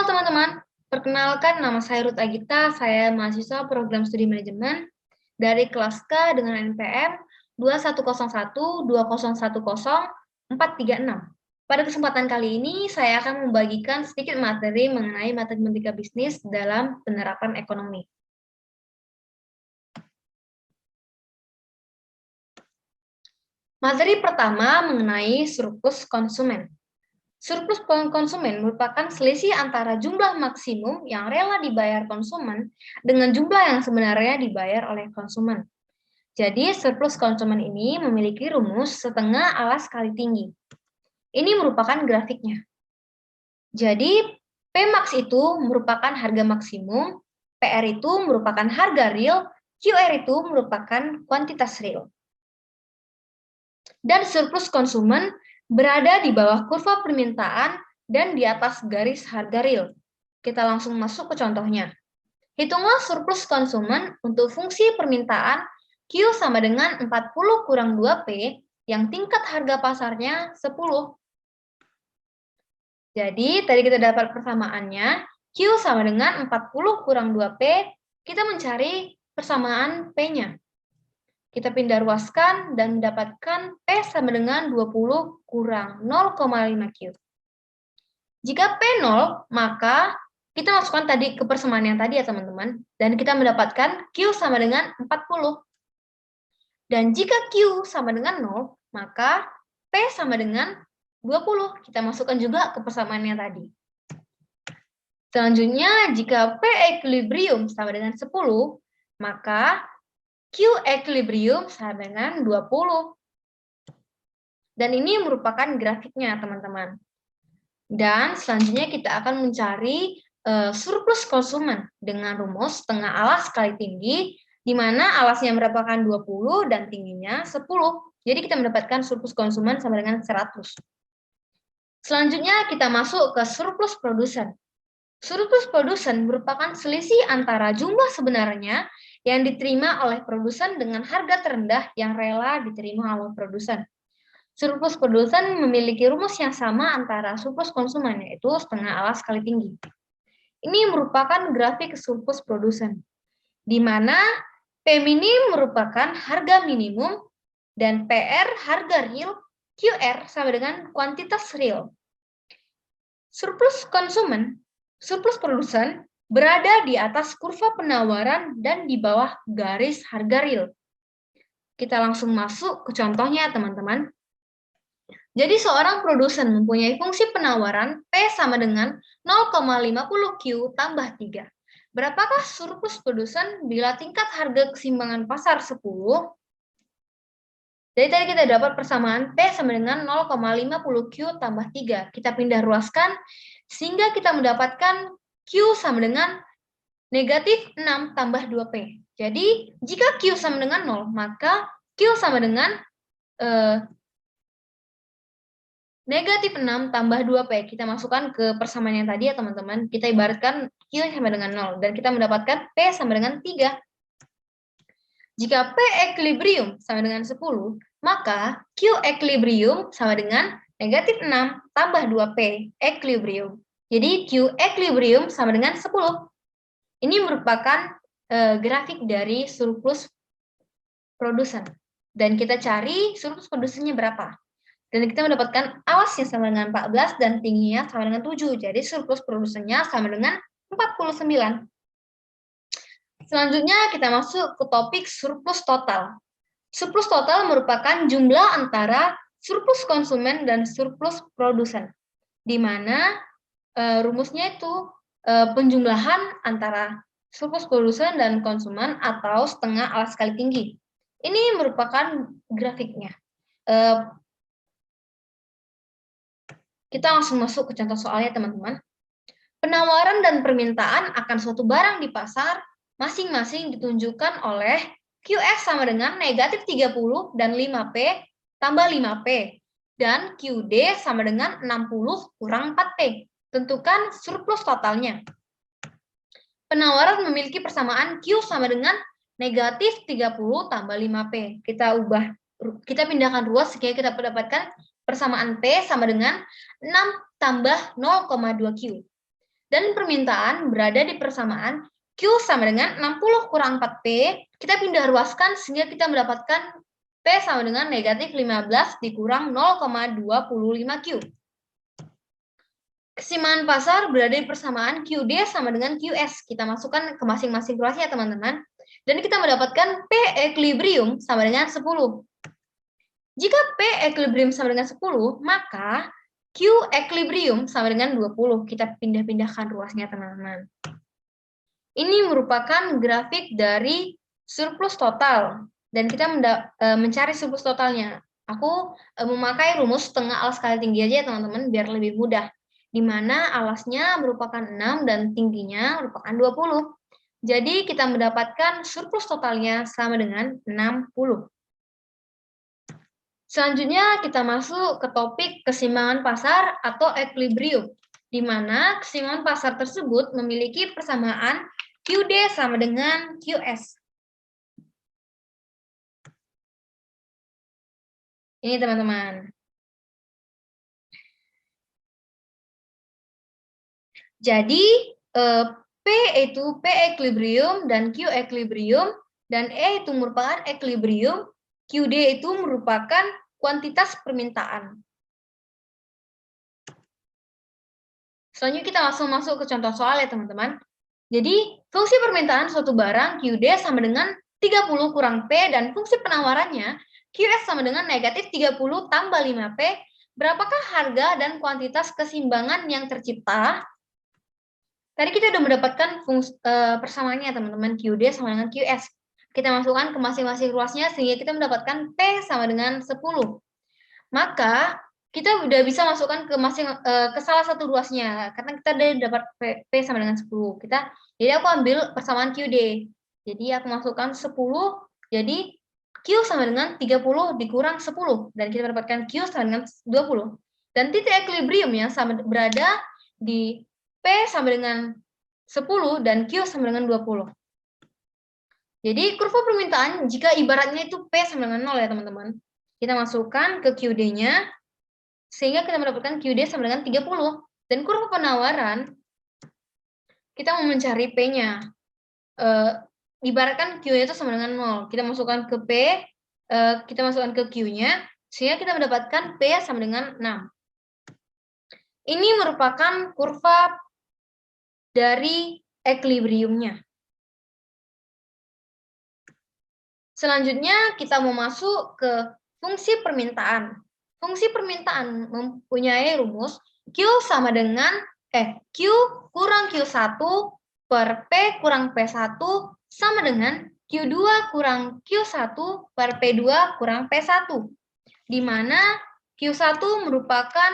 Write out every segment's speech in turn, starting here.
Halo teman-teman, perkenalkan nama saya Ruth Agita, saya mahasiswa program studi manajemen dari kelas K dengan NPM 210120100436. Pada kesempatan kali ini, saya akan membagikan sedikit materi mengenai matematika bisnis dalam penerapan ekonomi. Materi pertama mengenai surplus konsumen. Surplus konsumen merupakan selisih antara jumlah maksimum yang rela dibayar konsumen dengan jumlah yang sebenarnya dibayar oleh konsumen. Jadi, surplus konsumen ini memiliki rumus setengah alas kali tinggi. Ini merupakan grafiknya. Jadi, Pmax itu merupakan harga maksimum, PR itu merupakan harga real, QR itu merupakan kuantitas real. Dan surplus konsumen berada di bawah kurva permintaan dan di atas garis harga real. Kita langsung masuk ke contohnya. Hitunglah surplus konsumen untuk fungsi permintaan Q sama dengan 40 kurang 2P yang tingkat harga pasarnya 10. Jadi, tadi kita dapat persamaannya, Q sama dengan 40 kurang 2P, kita mencari persamaan P-nya. Kita pindah ruaskan dan mendapatkan P sama dengan 20 kurang 0,5 Q. Jika P 0, maka kita masukkan tadi ke persamaan yang tadi ya teman-teman, dan kita mendapatkan Q sama dengan 40. Dan jika Q sama dengan 0, maka P sama dengan 20. Kita masukkan juga ke persamaan yang tadi. Selanjutnya, jika P equilibrium sama dengan 10, maka Q equilibrium sama dengan 20. Dan ini merupakan grafiknya, teman-teman. Dan selanjutnya kita akan mencari surplus konsumen dengan rumus setengah alas kali tinggi, di mana alasnya merupakan 20 dan tingginya 10. Jadi kita mendapatkan surplus konsumen sama dengan 100. Selanjutnya kita masuk ke surplus produsen. Surplus produsen merupakan selisih antara jumlah sebenarnya yang diterima oleh produsen dengan harga terendah yang rela diterima oleh produsen. Surplus produsen memiliki rumus yang sama antara surplus konsumen, yaitu setengah alas kali tinggi. Ini merupakan grafik surplus produsen, di mana P minim merupakan harga minimum dan PR harga real, QR sama dengan kuantitas real. Surplus konsumen, surplus produsen berada di atas kurva penawaran dan di bawah garis harga real. Kita langsung masuk ke contohnya, teman-teman. Jadi seorang produsen mempunyai fungsi penawaran P sama dengan 0,50 Q tambah 3. Berapakah surplus produsen bila tingkat harga keseimbangan pasar 10? Jadi tadi kita dapat persamaan P sama dengan 0,50 Q tambah 3. Kita pindah ruaskan sehingga kita mendapatkan Q sama dengan negatif 6 tambah 2P. Jadi jika Q sama dengan 0, maka Q sama dengan negatif 6 tambah 2P. Kita masukkan ke persamaan yang tadi ya teman-teman. Kita ibaratkan Q sama dengan 0. Dan kita mendapatkan P sama dengan 3. Jika P equilibrium sama dengan 10, maka Q equilibrium sama dengan negatif 6 tambah 2P equilibrium. Jadi Q equilibrium sama dengan 10. Ini merupakan grafik dari surplus produsen. Dan kita cari surplus produsennya berapa. Dan kita mendapatkan alasnya sama dengan 14 dan tingginya sama dengan 7. Jadi surplus produsennya sama dengan 49. Selanjutnya kita masuk ke topik surplus total. Surplus total merupakan jumlah antara surplus konsumen dan surplus produsen. Di mana rumusnya itu penjumlahan antara surplus produsen dan konsumen atau setengah alas kali tinggi. Ini merupakan grafiknya. Kita langsung masuk ke contoh soalnya, teman-teman. Penawaran dan permintaan akan suatu barang di pasar masing-masing ditunjukkan oleh QX sama dengan negatif 30 dan 5P tambah 5P. Dan QD sama dengan 60 kurang 4P. Tentukan surplus totalnya. Penawaran memiliki persamaan Q sama dengan negatif 30 tambah 5P. Kita pindahkan ruas sehingga kita mendapatkan persamaan P sama dengan 6 tambah 0,2 Q. dan permintaan berada di persamaan Q sama dengan 60 kurang 4P, kita pindah ruaskan sehingga kita mendapatkan P sama dengan negatif 15 dikurang 0,25Q. Keseimbangan pasar berada di persamaan QD sama dengan QS. Kita masukkan ke masing-masing ruasnya, teman-teman. Dan kita mendapatkan P equilibrium sama dengan 10. Jika P equilibrium sama dengan 10, maka Q equilibrium sama dengan 20. Kita pindah-pindahkan ruasnya, teman-teman. Ini merupakan grafik dari surplus total. Dan kita mencari surplus totalnya. Aku memakai rumus setengah alas kali tinggi aja, teman-teman, biar lebih mudah. Di mana alasnya merupakan 6 dan tingginya merupakan 20. Jadi kita mendapatkan surplus totalnya sama dengan 60. Selanjutnya kita masuk ke topik keseimbangan pasar atau equilibrium, di mana keseimbangan pasar tersebut memiliki persamaan QD sama dengan QS. Ini teman-teman. Jadi P itu P equilibrium dan Q equilibrium, dan E itu merupakan equilibrium, QD itu merupakan kuantitas permintaan. Selanjutnya kita langsung masuk ke contoh soal ya teman-teman. Jadi fungsi permintaan suatu barang QD sama dengan 30 kurang P dan fungsi penawarannya QS sama dengan negatif 30 tambah 5P. Berapakah harga dan kuantitas keseimbangan yang tercipta? Tadi kita sudah mendapatkan persamaannya teman-teman, QD sama dengan QS. Kita masukkan ke masing-masing ruasnya sehingga kita mendapatkan P sama dengan 10. Maka kita udah bisa masukkan ke salah satu ruasnya karena kita udah dapat P sama dengan 10. Jadi aku ambil persamaan QD. Jadi aku masukkan 10, jadi Q sama dengan 30 dikurang 10 dan kita mendapatkan Q sama dengan 20. Dan titik equilibrium yang berada di P sama dengan 10 dan Q sama dengan 20. Jadi kurva permintaan jika ibaratnya itu P sama dengan 0 ya teman-teman. Kita masukkan ke QD-nya sehingga kita mendapatkan QD sama dengan 30. Dan kurva penawaran kita mau mencari P-nya. Ibaratkan Q-nya itu sama dengan 0. Kita masukkan ke P, kita masukkan ke Q-nya sehingga kita mendapatkan P sama dengan 6. Ini merupakan kurva dari equilibriumnya. Selanjutnya kita mau masuk ke fungsi permintaan. Fungsi permintaan mempunyai rumus Q sama dengan Q kurang Q1 per P kurang P1 sama dengan Q2 kurang Q1 per P2 kurang P1. Di mana Q1 merupakan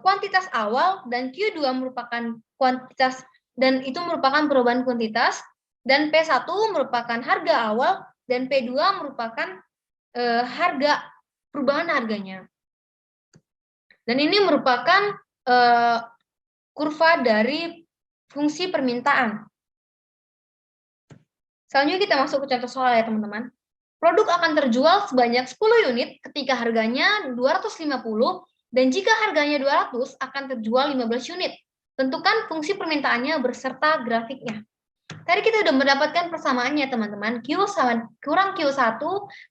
kuantitas awal dan Q2 merupakan kuantitas dan itu merupakan perubahan kuantitas dan P1 merupakan harga awal dan P2 merupakan perubahan harganya. Dan ini merupakan kurva dari fungsi permintaan. Selanjutnya kita masuk ke contoh soal ya teman-teman. Produk akan terjual sebanyak 10 unit ketika harganya 250 dan jika harganya 200 akan terjual 15 unit. Tentukan fungsi permintaannya berserta grafiknya. Tadi kita sudah mendapatkan persamaannya teman-teman. Q sama kurang Q1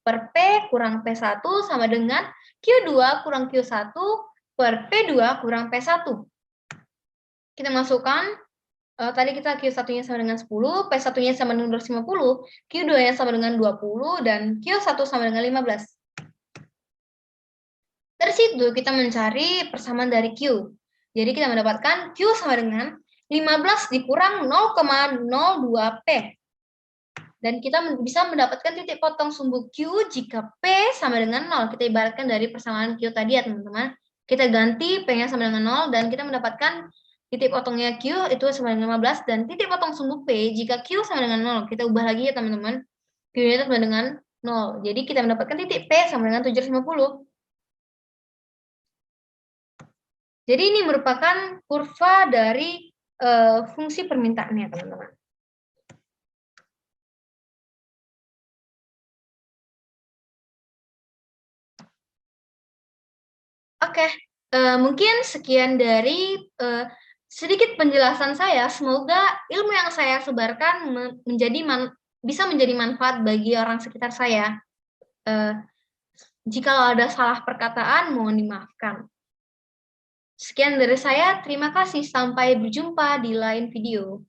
per P kurang P1 sama dengan Q2 kurang Q1 per P2 kurang P1. Kita masukkan, tadi kita Q1-nya sama dengan 10, P1-nya sama dengan 250, Q2-nya sama dengan 20, dan Q1 sama dengan 15. Dari situ kita mencari persamaan dari Q. Jadi kita mendapatkan Q sama dengan 15 dikurang 0,02P. Dan kita bisa mendapatkan titik potong sumbu Q jika P sama dengan 0. Kita ibaratkan dari persamaan Q tadi ya teman-teman. Kita ganti P-nya sama dengan 0 dan kita mendapatkan titik potongnya Q itu sama dengan 15 dan titik potong sumbu P jika Q sama dengan 0. Kita ubah lagi ya teman-teman. Q-nya sama dengan 0. Jadi kita mendapatkan titik P sama dengan 750. Jadi ini merupakan kurva dari fungsi permintaannya, teman-teman. Oke, mungkin sekian dari Sedikit penjelasan saya, semoga ilmu yang saya sebarkan bisa menjadi manfaat bagi orang sekitar saya. Jika ada salah perkataan, mohon dimaafkan. Sekian dari saya, terima kasih. Sampai berjumpa di lain video.